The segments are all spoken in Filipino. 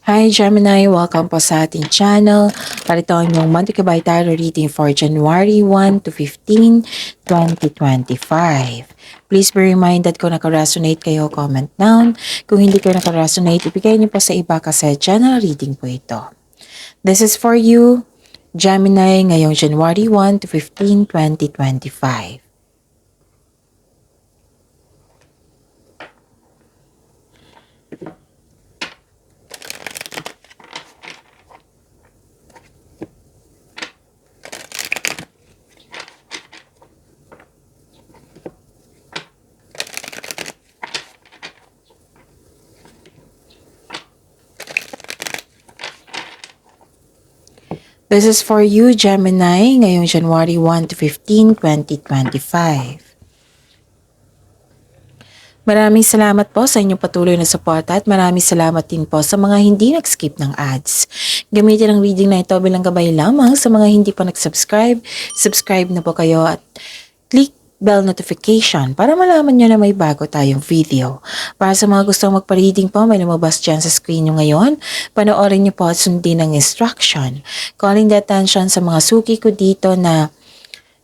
Hi Gemini! Welcome po sa ating channel. Ito ang inyong monthly kabay tarot reading for January 1 to 15, 2025. Please be reminded kung naka-resonate kayo, comment down. Kung hindi kayo naka-resonate, ibigay niyo po sa iba kasi general reading po ito. This is for you, Gemini, ngayong January 1 to 15, 2025. This is for you, Gemini, ngayong January 1 to 15, 2025. Maraming salamat po sa inyong patuloy na suporta at maraming salamat din po sa mga hindi nag-skip ng ads. Gamitin ang reading na ito bilang gabay lamang sa mga hindi pa nag-subscribe. Subscribe na po kayo at click bell notification para malaman nyo na may bago tayong video. Para sa mga gustong magpa-reading po, may lumabas dyan sa screen nyo ngayon. Panoorin nyo po at sundin ang instruction. Calling the attention sa mga suki ko dito na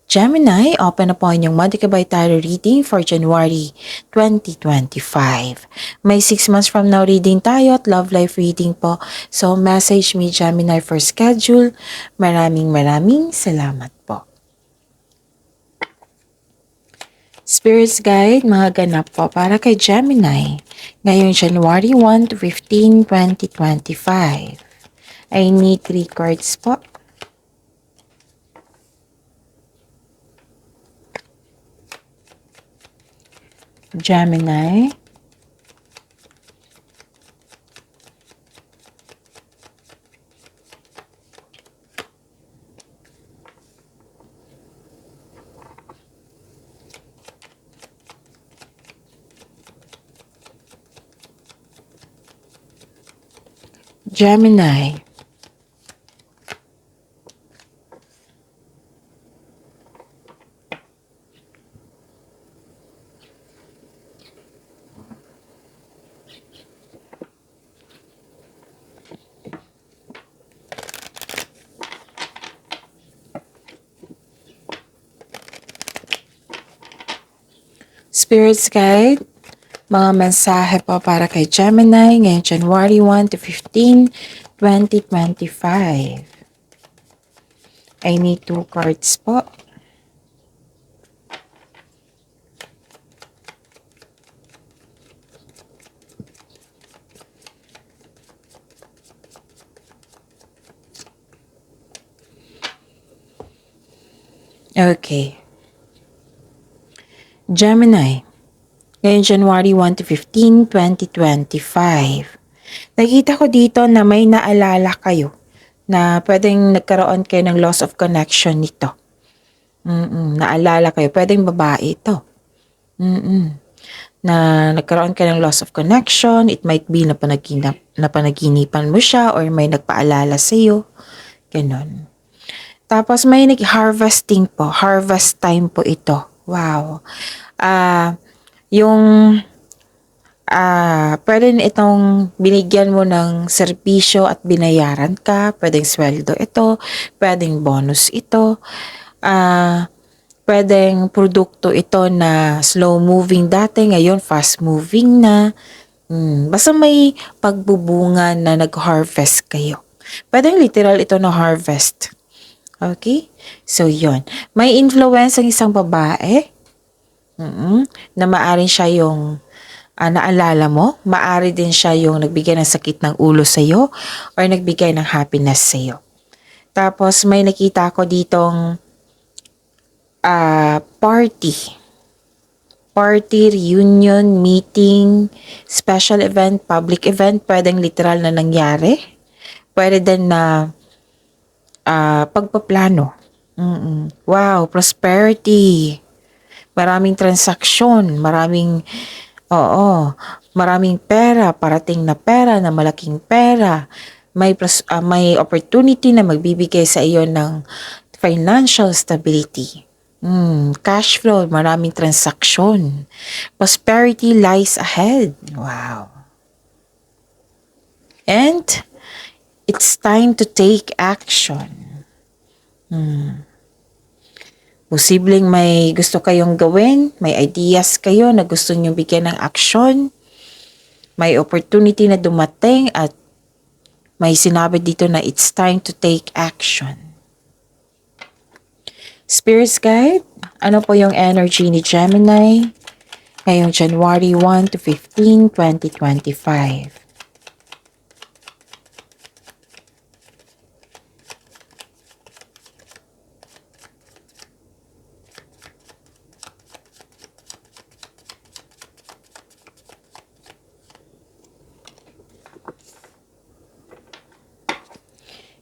Gemini, open na po inyong monthly kabay tarot reading for January 2025. May 6 months from now reading tayo at love life reading po. So message me Gemini for schedule. Maraming salamat po. Spirits Guide, mga ganap po para kay Gemini ngayong January 1 to 15, 2025. I need 3 cards po. Gemini. Gemini. Spirits Guide, mga mensahe po para kay Gemini ngayong January 1 to 15, 2025. I need 2 cards po. Okay. Gemini, ngayong January 1 to 15, 2025. Nakita ko dito na may naalala kayo na pwedeng nagkaroon kayo ng loss of connection nito. Naalala kayo, pwedeng babae ito. Na nagkaroon kayo ng loss of connection, it might be na panaginipan mo siya or may nagpaalala sa iyo. Ganon. Tapos may nag-harvesting po, harvest time po ito. Wow. Pwede itong binigyan mo ng serbisyo at binayaran ka. Pwedeng sweldo ito. Pwedeng bonus ito. Pwedeng produkto ito na slow moving dati. Ngayon fast moving na. Basta may pagbubunga na nag-harvest kayo. Pwedeng literal ito na harvest. Okay? So, yon. May influence ang isang babae na maaaring siya yung naalala mo. Maaari din siya yung nagbigay ng sakit ng ulo sa'yo or nagbigay ng happiness sa'yo. Tapos, may nakita ko ditong party. Party, reunion, meeting, special event, public event. Pwedeng literal na nangyari. Pwede din na pagpaplano. Wow, prosperity. Maraming transaksyon, maraming pera, parating na pera, na malaking pera. May opportunity na magbibigay sa iyo ng financial stability. Cash flow, maraming transaksyon. Prosperity lies ahead. Wow. And It's time to take action. Posibleng may gusto kayong gawin, may ideas kayo na gusto nyong bigyan ng action, may opportunity na dumating at may sinabi dito na it's time to take action. Spirits Guide, ano po yung energy ni Gemini ngayong January 1 to 15, 2025?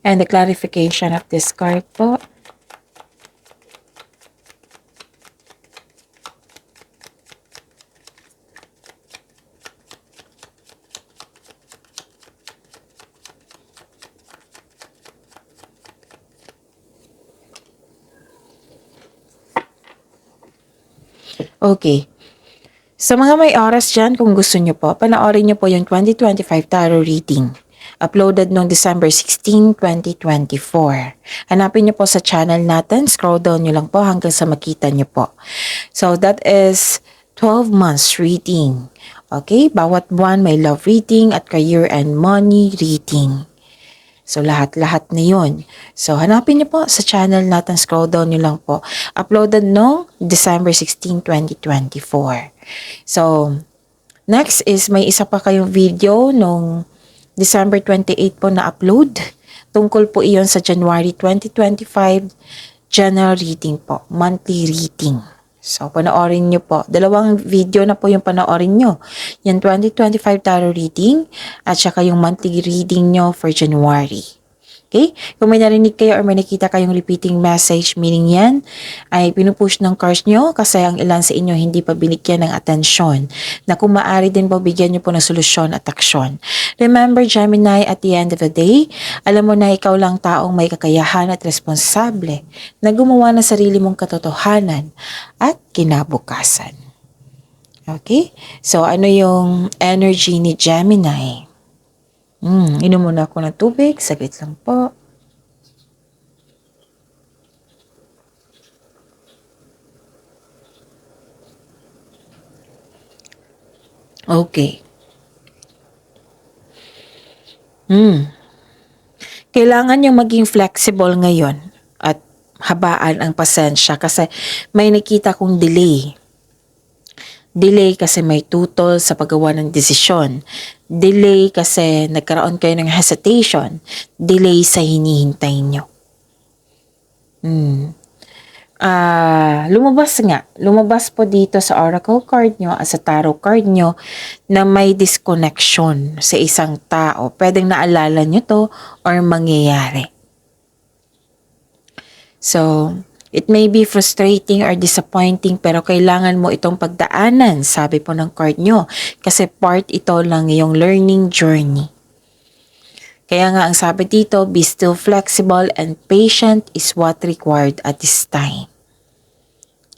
And the clarification of this card po. Okay. Sa mga may oras dyan, kung gusto nyo po, panoorin nyo po yung 2025 tarot reading. Uploaded noong December 16, 2024. Hanapin nyo po sa channel natin. Scroll down nyo lang po hanggang sa makita nyo po. So, that is 12 months reading. Okay? Bawat buwan may love reading at career and money reading. So, lahat-lahat na yun. So, hanapin nyo po sa channel natin. Scroll down nyo lang po. Uploaded noong December 16, 2024. So, next is may isa pa kayong video nung December 28 po na upload. Tungkol po iyon sa January 2025 general reading po. Monthly reading. So, panoorin nyo po. Dalawang video na po yung panoorin nyo. Yung 2025 tarot reading at saka yung monthly reading nyo for January. Okay? Kung may narinig kayo or may nakita kayong repeating message, meaning yan ay pinupush ng cards nyo kasi ang ilan sa inyo hindi pa binigyan ng atensyon na kung maaari din po bigyan nyo po ng solusyon at aksyon. Remember, Gemini, at the end of the day, alam mo na ikaw lang taong may kakayahan at responsable na gumawa ng sarili mong katotohanan at kinabukasan. Okay? So, ano yung energy ni Gemini? Inom muna ako ng tubig. Saglit lang po. Okay. Kailangan yung maging flexible ngayon at habaan ang pasensya kasi may nakita kong delay. Delay kasi may tutol sa paggawa ng desisyon. Delay kasi nagkaroon kayo ng hesitation. Delay sa hinihintay nyo. Lumabas po dito sa oracle card nyo at sa tarot card nyo na may disconnection sa isang tao. Pwedeng naalala nyo to or mangyayari. So, it may be frustrating or disappointing pero kailangan mo itong pagdaanan, sabi po ng card nyo. Kasi part ito lang yung learning journey. Kaya nga ang sabi dito, be still flexible and patient is what required at this time.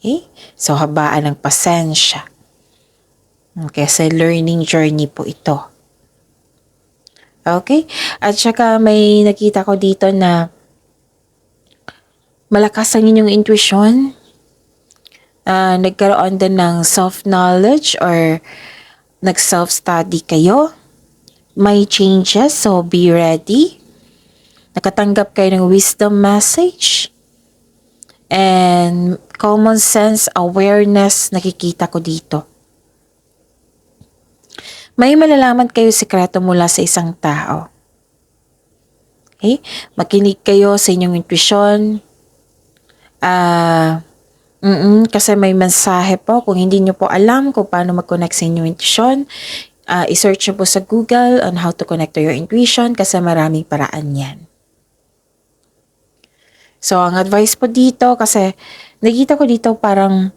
Okay? So, habaan ng pasensya. Kasi learning journey po ito. Okay? At saka may nakita ko dito na malakas ang inyong intuition. Nagkaroon din ng self-knowledge or nag-self-study kayo. May changes, so be ready. Nakatanggap kayo ng wisdom message. And common sense, awareness, nakikita ko dito. May malalaman kayo sikreto mula sa isang tao. Okay? Makinig kayo sa inyong intuition. Kasi may mensahe po. Kung hindi nyo po alam kung paano mag-connect sa inyong intuition, i-search nyo po sa Google on how to connect to your intuition kasi maraming paraan yan. So, ang advice po dito, kasi nakita ko dito parang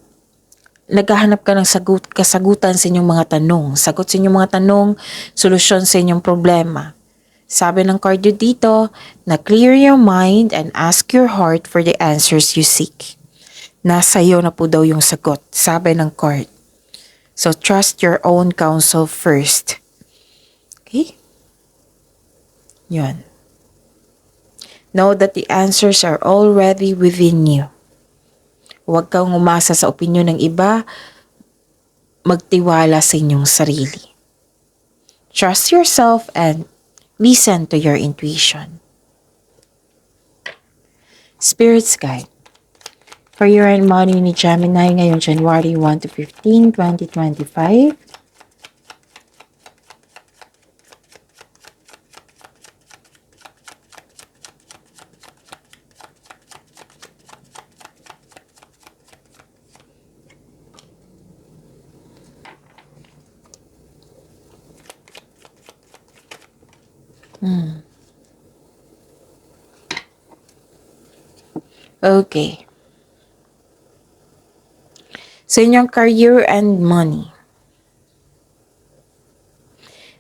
naghahanap ka ng kasagutan sa inyong mga tanong. Sagot sa inyong mga tanong, solusyon sa inyong problema. Sabi ng card dito, na clear your mind and ask your heart for the answers you seek. Nasa iyo na po daw yung sagot, sabi ng card. So, trust your own counsel first. Okay? Yun. Know that the answers are already within you. Huwag kang umasa sa opinyon ng iba, magtiwala sa inyong sarili. Trust yourself and listen to your intuition. Spirit's Guide. For your and money ni Gemini ngayong January 1 to 15, 2025. Okay. Sa inyong career and money.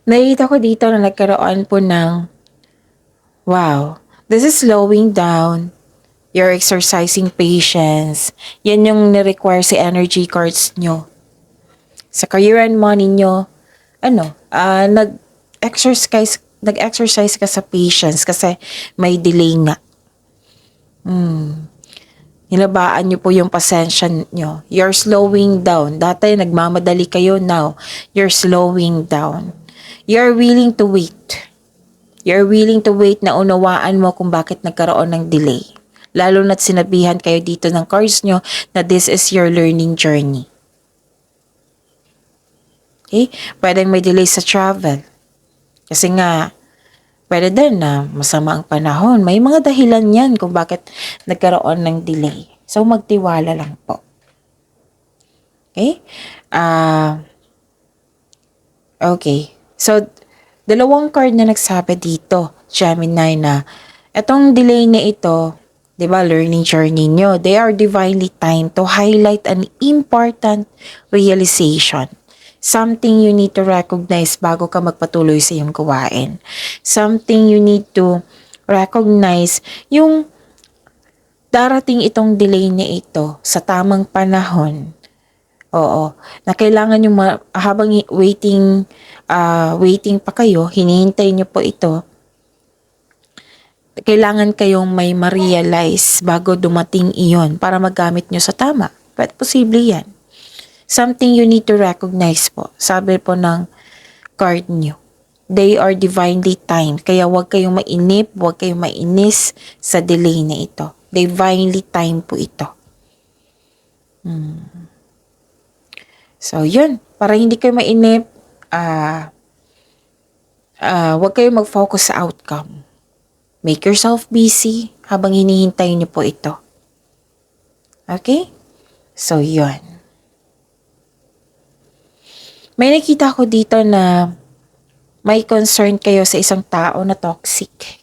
Nakita ko dito na nagkaroon po ng, wow, this is slowing down. You're exercising patience. Yan yung ni-require si energy cards nyo. Sa career and money nyo, nag-exercise ka sa patience kasi may delay nga. Hinabaan nyo po yung pasensya nyo. You're slowing down. Dati nagmamadali kayo, now you're slowing down. You're willing to wait. You're willing to wait na unawaan mo kung bakit nagkaroon ng delay. Lalo na't sinabihan kayo dito ng cards nyo na this is your learning journey. Okay? Pwedeng may delay sa travel. Kasi nga, pwede din na masama ang panahon. May mga dahilan yan kung bakit nagkaroon ng delay. So, magtiwala lang po. Okay? Okay. So, dalawang card na nagsabi dito, Gemini, na etong delay na ito, di ba, learning journey nyo, they are divinely timed to highlight an important realization. Something you need to recognize bago ka magpatuloy sa iyong gawain. Something you need to recognize yung darating itong delay na ito sa tamang panahon. Oo, na kailangan yung habang waiting pa kayo, hinihintay nyo po ito, kailangan kayong may ma-realize bago dumating iyon para magamit nyo sa tama. But posible yan. Something you need to recognize po. Sabi po ng card nyo. They are divinely timed. Kaya huwag kayong mainip, huwag kayong mainis sa delay na ito. Divinely timed po ito. So, yun. Para hindi kayo mainip, huwag kayong mag-focus sa outcome. Make yourself busy habang hinihintay nyo po ito. Okay? So, yun. May nakita ko dito na may concern kayo sa isang tao na toxic.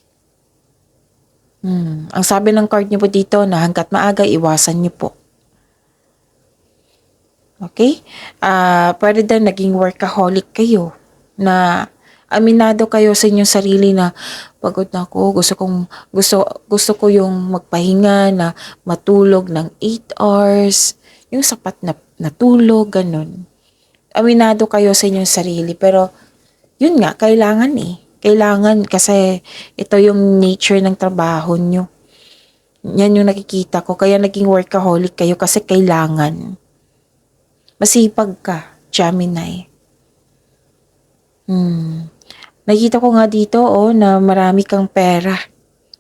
Ang sabi ng card niyo po dito na hanggat maaga, iwasan niyo po. Okay? Pwede din naging workaholic kayo na aminado kayo sa inyong sarili na pagod na ako, gusto ko yung magpahinga na matulog ng 8 hours, yung sapat na tulog, ganun. Aminado kayo sa inyong sarili, pero yun nga, kailangan Kailangan kasi ito yung nature ng trabaho nyo. Yan yung nakikita ko, kaya naging workaholic kayo kasi kailangan. Masipag ka, Gemini. Nakita ko nga dito na marami kang pera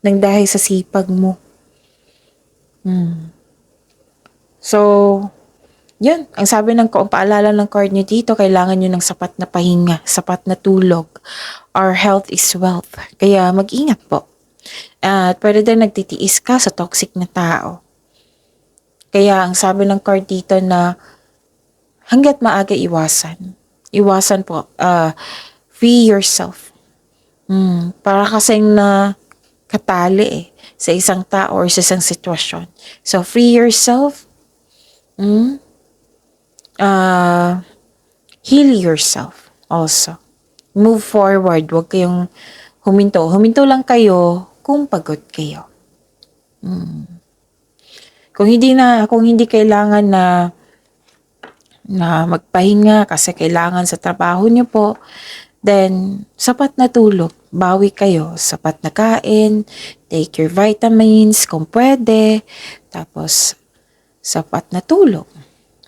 nang dahil sa sipag mo. So, yan, ang sabi ng paalala ng card nyo dito, kailangan nyo ng sapat na pahinga, sapat na tulog. Our health is wealth. Kaya mag-ingat po. At pwede din nagtitiis ka sa toxic na tao. Kaya ang sabi ng card dito na hanggat maaga iwasan. Iwasan po. Free yourself. Para kasing na katali sa isang tao or sa isang sitwasyon. So, free yourself. Heal yourself also. Move forward. Huwag kayong huminto. Huminto lang kayo kung pagod kayo. Kung hindi kailangan na magpahinga kasi kailangan sa trabaho niyo po, Then, sapat na tulog. Bawi kayo. Sapat na kain. Take your vitamins kung pwede. Tapos, sapat na tulog.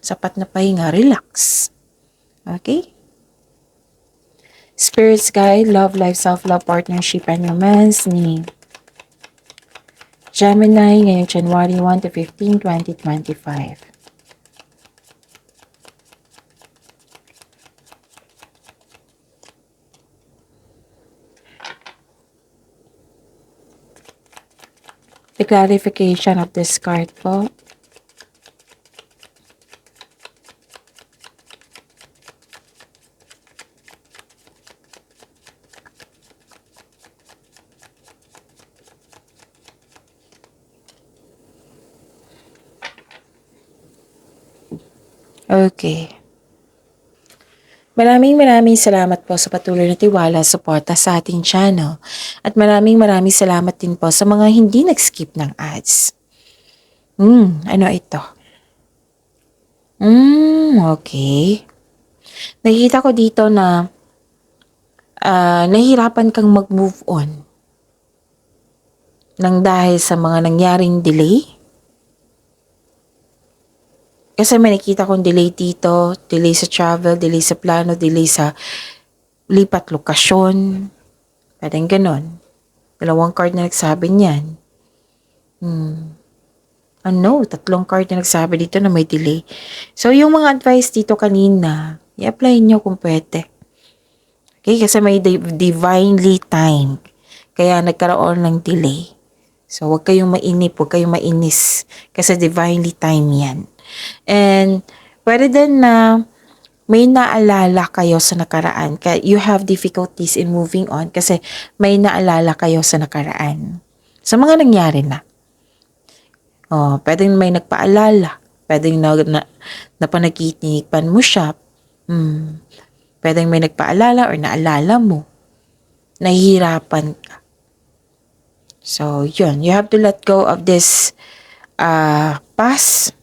Sapat na pahinga. Relax. Okay? Spirits Guide, Love, Life, Self-Love, Partnership, and Romance ni Gemini ngayong January 1 to 15, 2025. The clarification of this card po. Okay. Maraming salamat po sa patuloy na tiwala, suporta sa ating channel. At maraming salamat din po sa mga hindi nag-skip ng ads. Ano ito? Okay. Nakikita ko dito na nahihirapan kang mag-move on nang dahil sa mga nangyaring delay. Kasi may nakita kong delay dito, delay sa travel, delay sa plano, delay sa lipat lokasyon. Parang ganon. 2 card na nagsabi niyan. 3 card na nagsabi dito na may delay. So, yung mga advice dito kanina, i-apply nyo kung pwede. Okay, kasi may divinely time. Kaya nagkaroon ng delay. So, huwag kayong mainip, huwag kayong mainis. Kasi divinely time yan. And, pwede din na may naalala kayo sa nakaraan. You have difficulties in moving on kasi may naalala kayo sa nakaraan. Sa mga nangyari na. Pwedeng may nagpaalala. Pwedeng napanaginipan mo siya. Pwedeng may nagpaalala or naalala mo. Nahihirapan ka. So, yun. You have to let go of this past.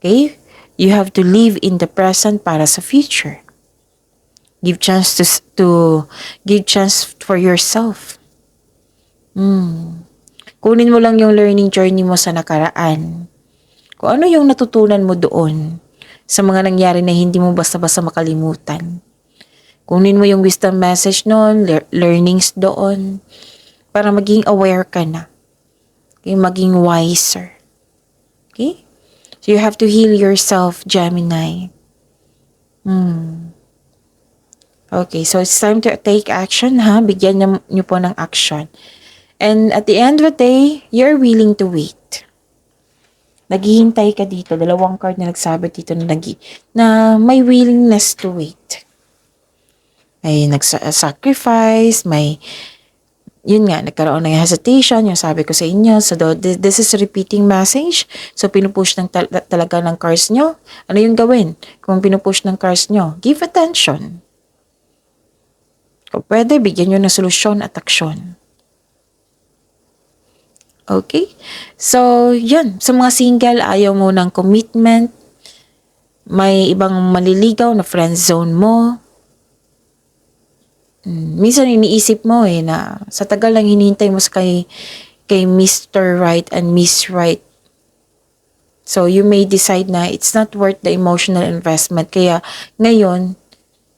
Okay? You have to live in the present para sa future. Give chance to give chance for yourself. Kunin mo lang yung learning journey mo sa nakaraan. Kung ano yung natutunan mo doon sa mga nangyari na hindi mo basta-basta makalimutan. Kunin mo yung wisdom message noon, learnings doon, para maging aware ka na. Okay? Maging wiser. Okay? So, you have to heal yourself, Gemini. Okay, so it's time to take action, ha? Bigyan niyo po ng action. And at the end of the day, you're willing to wait. Naghihintay ka dito. 2 card na nagsabi dito na may willingness to wait. May nag-sacrifice, yun nga, nagkaroon ng hesitation, yung sabi ko sa inyo. So, this is a repeating message. So, pinupush talaga ng cards nyo. Ano yung gawin? Kung pinupush ng cards nyo, give attention. Kung pwede, bigyan nyo ng solusyon at aksyon. Okay? So, yun. Sa mga single, ayaw mo ng commitment. May ibang maliligaw na friend zone mo. Minsan iniisip mo na sa tagal lang hinihintay mo kay Mr. Right and Miss Right. So, you may decide na it's not worth the emotional investment. Kaya, ngayon,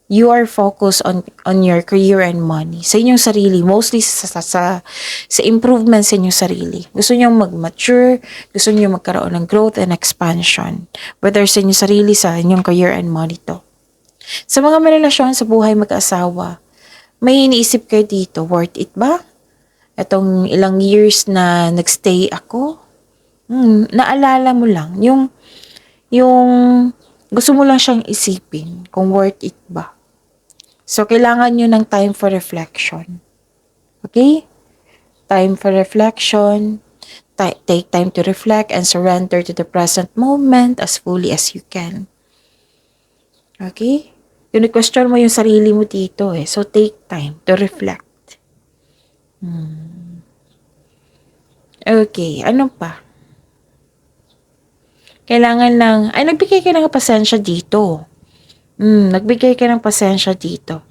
you are focused on your career and money. Sa inyong sarili, mostly sa improvement sa inyong sarili. Gusto niyo mag-mature, gusto niyo magkaroon ng growth and expansion. Whether sa inyong sarili, sa inyong career and money to. Sa mga relasyon sa buhay mag-asawa, may iniisip kayo dito, worth it ba? Itong ilang years na nagstay ako, naalala mo lang, yung gusto mo lang siyang isipin kung worth it ba. So, kailangan nyo ng time for reflection. Okay? Time for reflection. Take time to reflect and surrender to the present moment as fully as you can. Okay? Yung question mo yung sarili mo dito So, take time to reflect. Okay, ano pa? Kailangan lang, nagbigay ka ng pasensya dito. Nagbigay ka ng pasensya dito.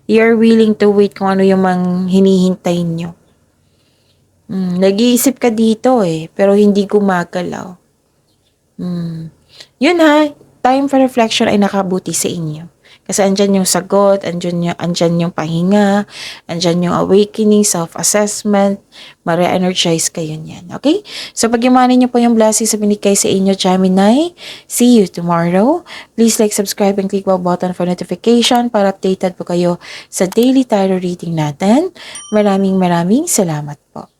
You're willing to wait kung ano yung hinihintay nyo. Nag-iisip ka dito pero hindi gumagalaw. Yun ha, time for reflection ay nakabuti sa inyo. Kasi andyan yung sagot, andyan yung pahinga, andyan yung awakening, self-assessment, ma-re-energize kayo niyan. Okay? So, pag-imanin niyo po yung blessings sa binigay sa inyo, Gemini. See you tomorrow. Please like, subscribe, and click bell button for notification para updated po kayo sa daily tarot reading natin. Maraming salamat po.